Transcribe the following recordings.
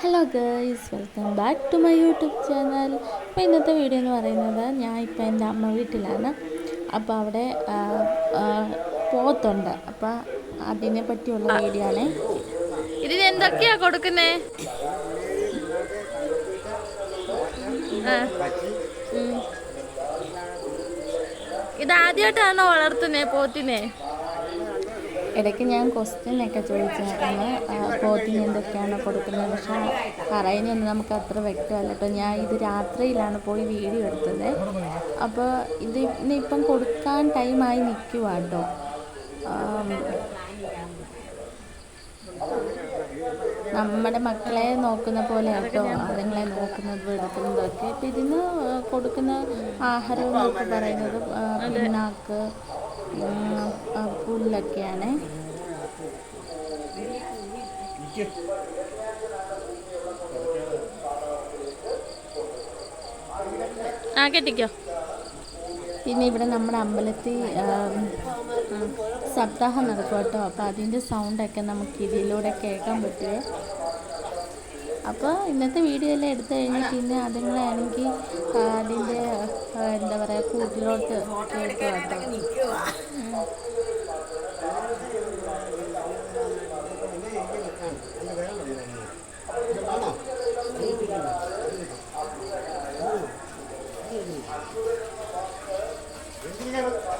Hello guys, welcome back to my YouTube channel. അപ്പോൾ ഇന്നത്തെ video എന്ന് പറയുന്നത്, ഞാൻ ഇപ്പോൾ എൻ്റെ അമ്മ വീട്ടിലാണ്. അപ്പോൾ അവിടെ പോത്തുണ്ട്. അപ്പോൾ അതിനെ പറ്റിയുള്ള വീഡിയോ ആണ്. ഇതിന് എന്തൊക്കെയാ കൊടുക്കുന്നേ? ഇതാദ്യമായിട്ടാണോ വളർത്തുന്നേ പോത്തിനെ? ഇടയ്ക്ക് ഞാൻ ക്വസ്റ്റ്യനൊക്കെ ചോദിച്ചായിരുന്നു, പോത്തിന് എന്തൊക്കെയാണ് കൊടുക്കുന്നത്. പക്ഷേ പറയുന്നതൊന്നും നമുക്ക് അത്ര വ്യക്തമല്ല കേട്ടോ. ഞാൻ ഇത് രാത്രിയിലാണ് പോയി വീഡിയോ എടുത്തത്. അപ്പോൾ ഇന്നിപ്പം കൊടുക്കാൻ ടൈമായി നിൽക്കുക കേട്ടോ. നമ്മുടെ മക്കളെ നോക്കുന്ന പോലെ കേട്ടോ അതുങ്ങളെ നോക്കുന്നതും എടുക്കുന്നതൊക്കെ. ഇപ്പം ഇതിന് കൊടുക്കുന്ന ആഹാരം എന്നൊക്കെ പറയുന്നത് പിണ്ണാക്ക്, പുല്ലൊക്കെയാണ്. കെട്ടിക്കോ. പിന്നെ ഇവിടെ നമ്മുടെ അമ്പലത്തിൽ സപ്താഹം നടക്കും കേട്ടോ. അപ്പോൾ അതിൻ്റെ സൗണ്ടൊക്കെ നമുക്ക് ഇതിലൂടെ കേൾക്കാൻ പറ്റുമേ. അപ്പോൾ ഇന്നത്തെ വീഡിയോ എല്ലാം എടുത്തു കഴിഞ്ഞാൽ പിന്നെ അതുങ്ങളാണെങ്കിൽ അതിൻ്റെ എന്താ പറയുക കൂട്ടിലോട്ട് കേൾക്കുക കേട്ടോ.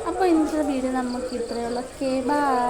അപ്പോൾ ഇന്നത്തെ വീഡിയോ നമുക്ക് ഇത്രയുള്ള. ബൈ.